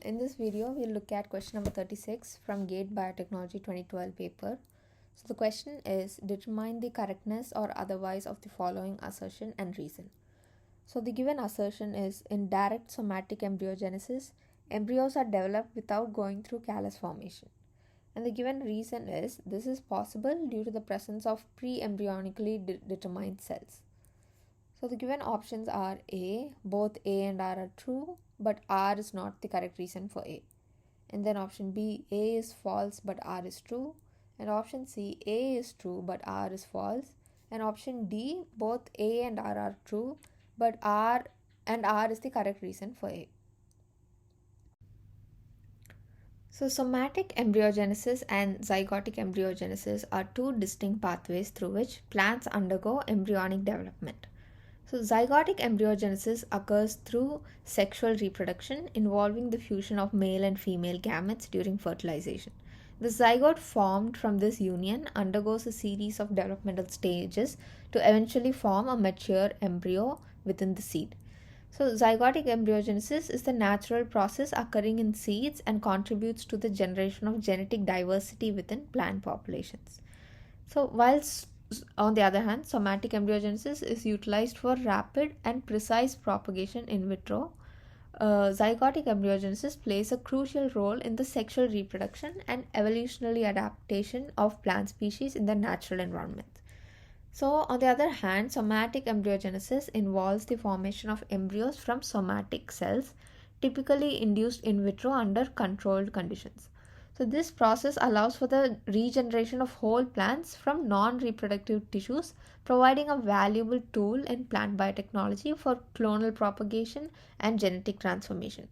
In this video, we'll look at question number 36 from GATE Biotechnology 2012 paper. So the question is, determine the correctness or otherwise of the following assertion and reason. So the given assertion is, in direct somatic embryogenesis, embryos are developed without going through callus formation. And the given reason is, this is possible due to the presence of pre-embryonically determined cells. So the given options are A, both A and R are true, but R is not the correct reason for A. And then option B, A is false but R is true. And option C, A is true but R is false. And option D, both A and R are true, but R is the correct reason for A. So somatic embryogenesis and zygotic embryogenesis are two distinct pathways through which plants undergo embryonic development. So zygotic embryogenesis occurs through sexual reproduction involving the fusion of male and female gametes during fertilization. The zygote formed from this union undergoes a series of developmental stages to eventually form a mature embryo within the seed. So zygotic embryogenesis is the natural process occurring in seeds and contributes to the generation of genetic diversity within plant populations. So whilst on the other hand, somatic embryogenesis is utilized for rapid and precise propagation in vitro. Zygotic embryogenesis plays a crucial role in the sexual reproduction and evolutionary adaptation of plant species in the natural environment. So, on the other hand, somatic embryogenesis involves the formation of embryos from somatic cells, typically induced in vitro under controlled conditions. So this process allows for the regeneration of whole plants from non-reproductive tissues, providing a valuable tool in plant biotechnology for clonal propagation and genetic transformation.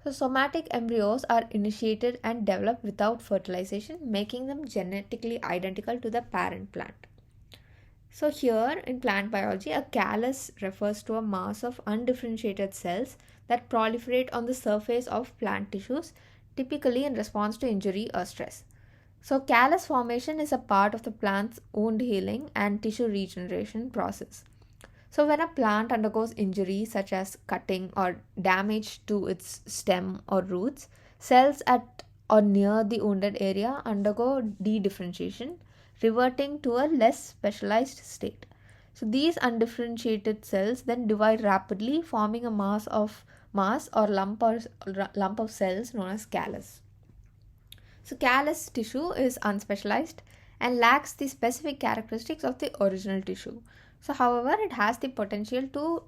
So somatic embryos are initiated and developed without fertilization, making them genetically identical to the parent plant. So here in plant biology, a callus refers to a mass of undifferentiated cells that proliferate on the surface of plant tissues, typically in response to injury or stress. So callus formation is a part of the plant's wound healing and tissue regeneration process. So when a plant undergoes injury such as cutting or damage to its stem or roots, cells at or near the wounded area undergo de-differentiation, reverting to a less specialized state. So these undifferentiated cells then divide rapidly, forming a mass or lump of cells known as callus. So callus tissue is unspecialized and lacks the specific characteristics of the original tissue. So however, it has the potential to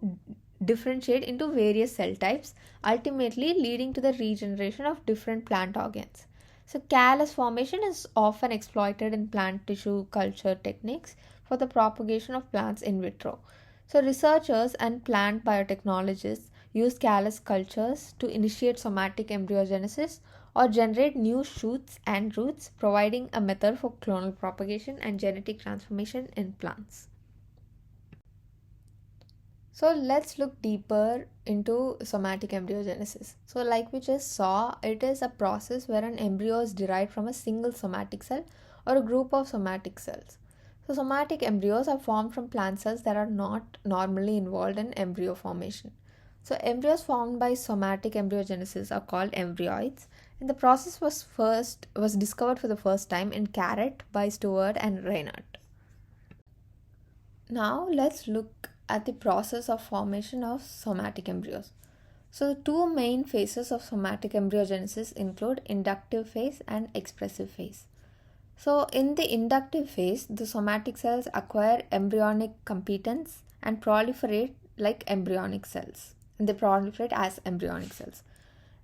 differentiate into various cell types, ultimately leading to the regeneration of different plant organs. So callus formation is often exploited in plant tissue culture techniques for the propagation of plants in vitro. So researchers and plant biotechnologists use callus cultures to initiate somatic embryogenesis or generate new shoots and roots, providing a method for clonal propagation and genetic transformation in plants. So let's look deeper into somatic embryogenesis. So like we just saw, it is a process where an embryo is derived from a single somatic cell or a group of somatic cells. So somatic embryos are formed from plant cells that are not normally involved in embryo formation. So embryos formed by somatic embryogenesis are called embryoids, and the process was discovered for the first time in carrot by Stewart and Reinhardt. Now let's look at the process of formation of somatic embryos. So the two main phases of somatic embryogenesis include inductive phase and expressive phase. So in the inductive phase, the somatic cells acquire embryonic competence and proliferate like embryonic cells. And they proliferate as embryonic cells.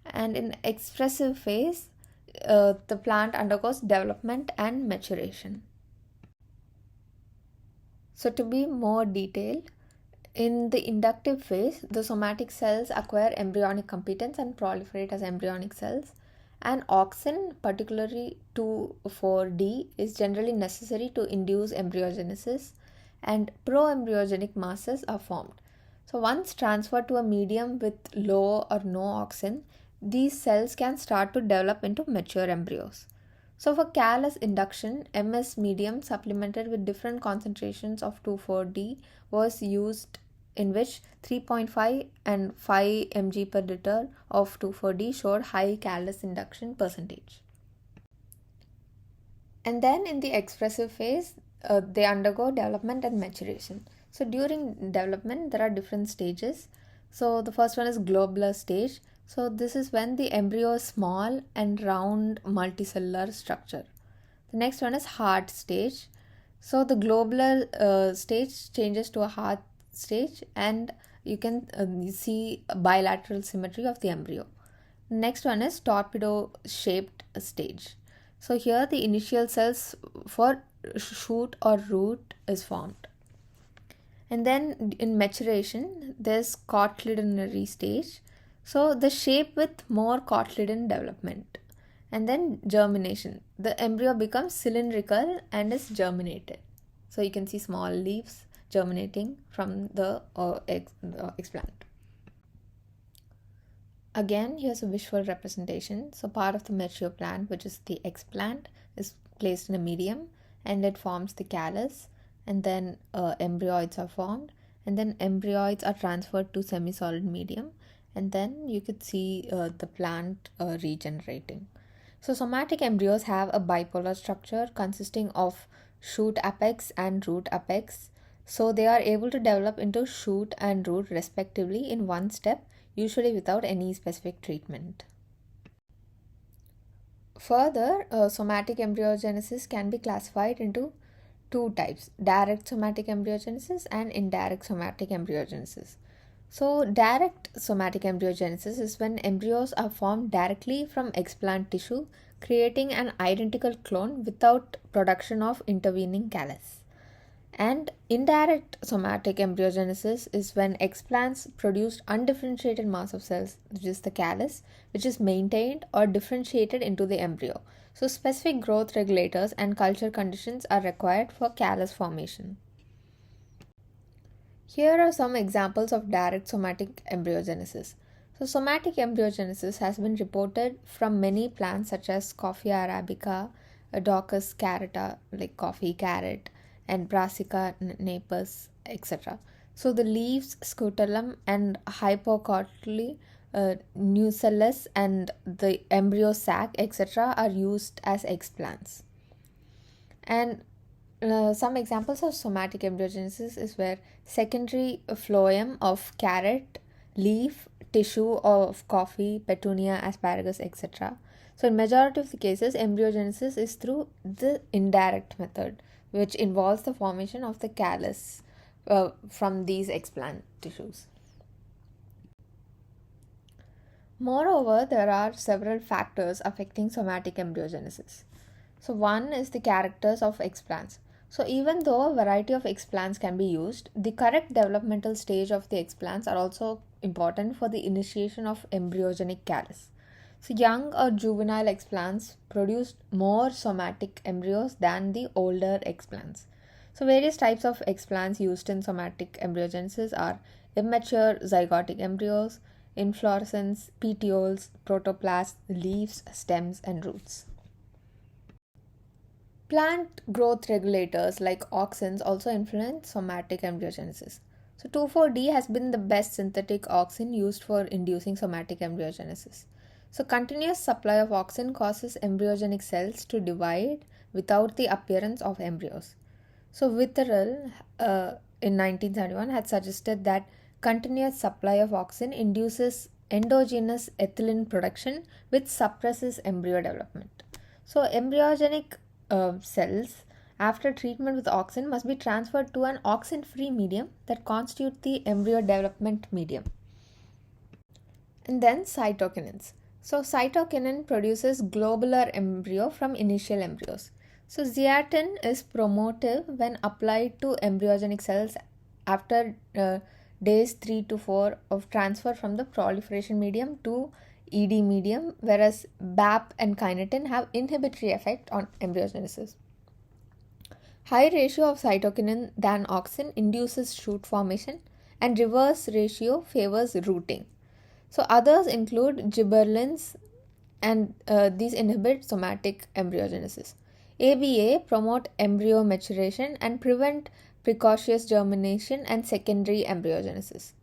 And in expressive phase, the plant undergoes development and maturation. So to be more detailed, in the inductive phase, the somatic cells acquire embryonic competence and proliferate as embryonic cells. And auxin, particularly 2,4-D, is generally necessary to induce embryogenesis, and proembryogenic masses are formed. So once transferred to a medium with low or no auxin, these cells can start to develop into mature embryos. So for callus induction, MS medium supplemented with different concentrations of 2,4-D was used in which 3.5 and 5 mg per liter of 2,4-D showed high callus induction percentage. And then in the expressive phase, they undergo development and maturation. So during development, there are different stages. So the first one is globular stage. So this is when the embryo is small and round multicellular structure. The next one is hard stage. So the globular stage changes to a hard stage, and you can see a bilateral symmetry of the embryo. Next one is torpedo shaped stage. So here the initial cells for shoot or root is formed. And then in maturation, there's cotyledonary stage. So the shape with more cotyledon development. And then germination. The embryo becomes cylindrical and is germinated. So you can see small leaves germinating from the explant. Again, here's a visual representation. So part of the mature plant, which is the explant, is placed in a medium and it forms the callus, and then embryoids are formed, and then embryoids are transferred to semi-solid medium, and then you could see the plant regenerating. So somatic embryos have a bipolar structure consisting of shoot apex and root apex. So they are able to develop into shoot and root respectively in one step, usually without any specific treatment. Further, somatic embryogenesis can be classified into two types: direct somatic embryogenesis and indirect somatic embryogenesis. So, direct somatic embryogenesis is when embryos are formed directly from explant tissue, creating an identical clone without production of intervening callus. And indirect somatic embryogenesis is when explants produce undifferentiated mass of cells, which is the callus, which is maintained or differentiated into the embryo. So, specific growth regulators and culture conditions are required for callus formation. Here are some examples of direct somatic embryogenesis. So, somatic embryogenesis has been reported from many plants such as Coffea arabica, Daucus carota, like coffee carrot, and Brassica napus, etc. So, the leaves, scutellum, and hypocotyledonary nucellus, and the embryo sac, etc., are used as explants. And some examples of somatic embryogenesis is where secondary phloem of carrot, leaf, tissue of coffee, petunia, asparagus, etc. So in majority of the cases, embryogenesis is through the indirect method, which involves the formation of the callus from these explant tissues. Moreover, there are several factors affecting somatic embryogenesis. So one is the characters of explants. So even though a variety of explants can be used, the correct developmental stage of the explants are also important for the initiation of embryogenic callus. So young or juvenile explants produce more somatic embryos than the older explants. So various types of explants used in somatic embryogenesis are immature zygotic embryos, inflorescence, petioles, protoplasts, leaves, stems, and roots. Plant growth regulators like auxins also influence somatic embryogenesis. So 2,4-D has been the best synthetic auxin used for inducing somatic embryogenesis. So continuous supply of auxin causes embryogenic cells to divide without the appearance of embryos. So Witherell in 1971 had suggested that continuous supply of auxin induces endogenous ethylene production which suppresses embryo development. So embryogenic cells after treatment with auxin must be transferred to an auxin-free medium that constitutes the embryo development medium. And then cytokinins. So cytokinin produces globular embryo from initial embryos. So zeatin is promotive when applied to embryogenic cells after days 3 to 4 of transfer from the proliferation medium to ED medium, whereas BAP and kinetin have inhibitory effect on embryogenesis. High ratio of cytokinin than auxin induces shoot formation, and reverse ratio favors rooting. So others include gibberellins, and these inhibit somatic embryogenesis. ABA promote embryo maturation and prevent precocious germination, and secondary embryogenesis.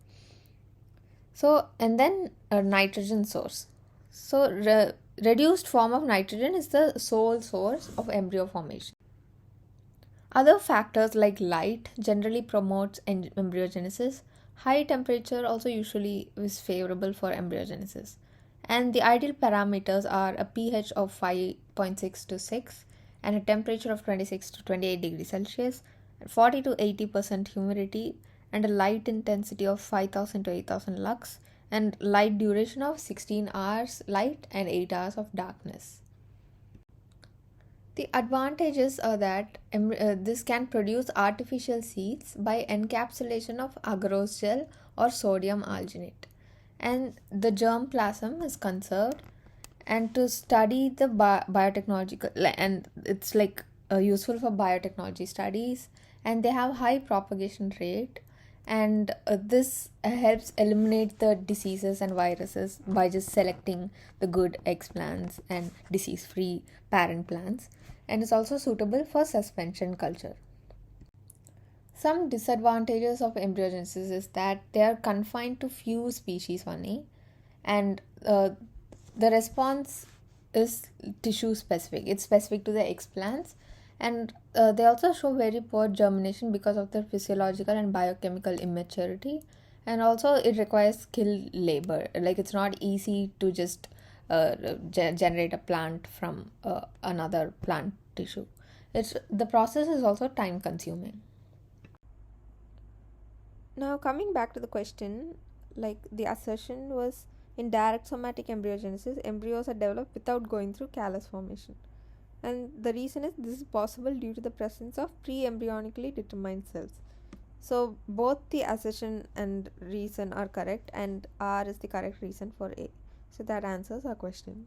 So, and then a nitrogen source. So, reduced form of nitrogen is the sole source of embryo formation. Other factors like light generally promotes embryogenesis. High temperature also usually is favorable for embryogenesis. And the ideal parameters are a pH of 5.6 to 6 and a temperature of 26 to 28 degrees Celsius, 40 to 80% humidity, and a light intensity of 5000 to 8000 lux, and light duration of 16 hours light and 8 hours of darkness. The advantages are that this can produce artificial seeds by encapsulation of agarose gel or sodium alginate, and the germ plasm is conserved. And to study the biotechnological, and it's like useful for biotechnology studies, and they have high propagation rate, and this helps eliminate the diseases and viruses by just selecting the good eggs plants and disease free parent plants, and is also suitable for suspension culture. Some disadvantages of embryogenesis is that they are confined to few species only, and the response is tissue specific. It's specific to the egg plants, and they also show very poor germination because of their physiological and biochemical immaturity, and also it requires skilled labor. Like it's not easy to just generate a plant from another plant tissue. It's the process is also time consuming. Now, coming back to the question, like the assertion was in direct somatic embryogenesis, embryos are developed without going through callus formation. And the reason is this is possible due to the presence of pre embryonically determined cells. So, both the assertion and reason are correct, and R is the correct reason for A. So, that answers our question.